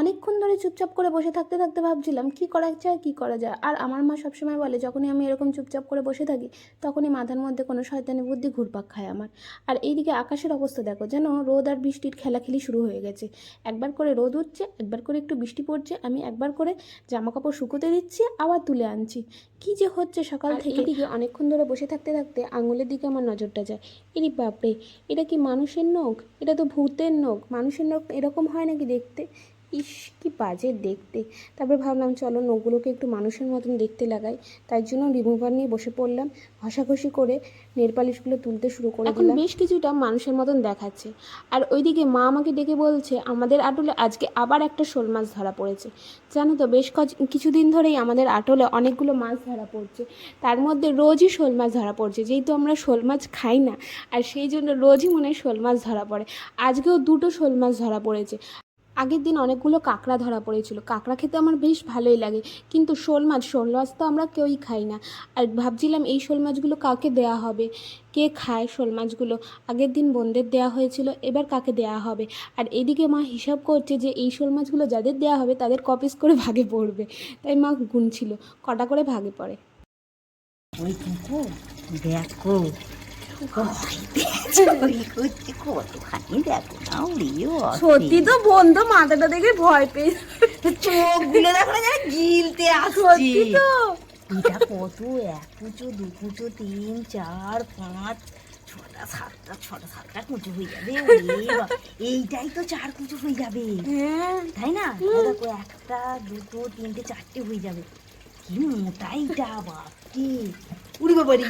অনেকক্ষণ ধরে চুপচাপ করে বসে থাকতে থাকতে ভাবছিলাম কী করা যায় কী করা যায়। আর আমার মা সবসময় বলে যখনই আমি এরকম চুপচাপ করে বসে থাকি তখনই মাথার মধ্যে কোনো শয়তানি বুদ্ধি ঘুরপাক খায় আমার। আর এইদিকে আকাশের অবস্থা দেখো, যেন রোদ আর বৃষ্টির খেলাখেলি শুরু হয়ে গেছে। একবার করে রোদ উঠছে, একবার করে একটু বৃষ্টি পড়ছে, আমি একবার করে জামা কাপড় শুকোতে দিচ্ছি, আবার তুলে আনছি। কি যে হচ্ছে সকাল থেকে। এইদিকে অনেকক্ষণ ধরে বসে থাকতে থাকতে আঙুলের দিকে আমার নজরটা যায়। এরি বাপরে, এটা কি মানুষের নখ? এটা তো ভূতের নখ। মানুষের নখ এরকম হয় নাকি দেখতে? ইস, কি বাজে দেখতে। তারপরে ভাবলাম চলো নখগুলোকে একটু মানুষের মতন দেখতে লাগাই। তাই জন্য রিমুভার নিয়ে বসে পড়লাম, ঘষাঘষি করে নেল পালিশগুলো তুলতে শুরু করে দিলাম। এখন বেশ কিছুটা মানুষের মতন দেখাচ্ছে। আর ওইদিকে মা আমাকে ডেকে বলছে আমাদের আটলে আজকে আবার একটা শোল মাছ ধরা পড়েছে। জানো তো বেশ কিছুদিন ধরেই আমাদের আটলে অনেকগুলো মাছ ধরা পড়ছে। তার মধ্যে রোজই শোল মাছ ধরা পড়ছে, যেহেতু আমরা শোল মাছ খাই না আর সেই জন্য রোজই মনে হয় শোল মাছ ধরা পড়ে। আজকেও দুটো শোল মাছ ধরা পড়েছে। আগের দিন অনেকগুলো কাঁকড়া ধরা পড়েছিল। কাঁকড়া খেতে আমার বেশ ভালোই লাগে, কিন্তু শোল মাছ তো আমরা কেউই খাই না। আর ভাবছিলাম এই শোল মাছগুলো কাকে দেয়া হবে, কে খায় শোল মাছগুলো। আগের দিন বোনদের দেয়া হয়েছিল, এবার কাকে দেয়া হবে। আর এদিকে মা হিসাব করছে যে এই শোল মাছগুলো যাদের দেয়া হবে তাদের কপিস করে ভাগে পড়বে। তাই মা গুনছিল কটা করে ভাগে পড়ে। ওই দেখো দেখো কতখানি দেখো না সত্যি তো বোন তো মাথাটা দেখে ভয় পেয়ে চোখগুলো দেখো না যেন গিলতে আসছে। তো এটা কত, এক কুচো দু কুচো তিন চার পাঁচ ছটা সাতটা কুচো হয়ে যাবে। এইটাই তো চার কুচো হয়ে যাবে, তাই না? দেখো একটা দুটো তিনটে চারটে হয়ে যাবে। কি মোটা এইটা, বাপরে উড়ি বাবারি।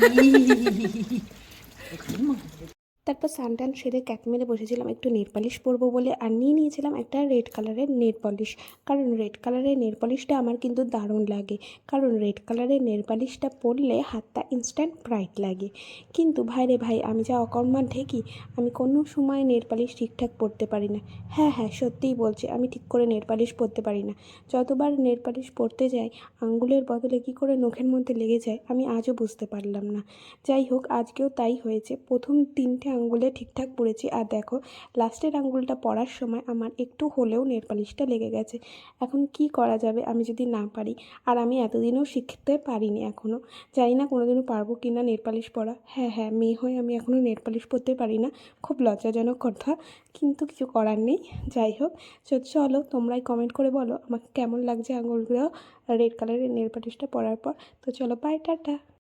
তারপর স্নান সেরে ক্যাপ মেরে বসেছিলাম একটু নেল পলিশ পরবো বলে। আর নিয়ে নিয়েছিলাম একটা রেড কালারের নেল পলিশ, কারণ রেড কালারের নেল পলিশটা আমার কিন্তু দারুণ লাগে। কারণ রেড কালারের নেল পলিশটা পরলে হাতটা ইনস্ট্যান্ট ব্রাইট লাগে। কিন্তু ভাইরে ভাই, আমি যা অকর্মার ঢেকি, আমি কোনো সময় নেল পলিশ ঠিকঠাক পরতে পারি না। হ্যাঁ হ্যাঁ, সত্যিই বলছি, আমি ঠিক করে নেল পলিশ পরতে পারি না। যতবার নেল পলিশ পরতে যাই আঙ্গুলের বদলে কী করে নখের মধ্যে লেগে যায় আমি আজও বুঝতে পারলাম না। যাই হোক, আজকেও তাই হয়েছে। প্রথম 3টে আঙ্গুলে ঠিকঠাক পড়েছি, আর দেখো লাস্টের আঙ্গুলটা পরার সময় আমার একটু হলেও নেল পালিশটা লেগে গেছে। এখন কি করা যাবে আমি যদি না পারি? আর আমি এতদিনও শিখতে পারিনি এখনও। জানি না কোনোদিনও পারবো কি না নেল পালিশ পরা। হ্যাঁ হ্যাঁ, মেয়ে হয়ে আমি এখনও নেল পালিশ পরতে পারি না, খুব লজ্জাজনক কথা, কিন্তু কিছু করার নেই। যাই হোক, চলো তোমরাই কমেন্ট করে বলো আমাকে কেমন লাগছে আঙ্গুলগুলো রেড কালারের নেল পালিশটা পরার পর। তো চলো, বাই, টাটা।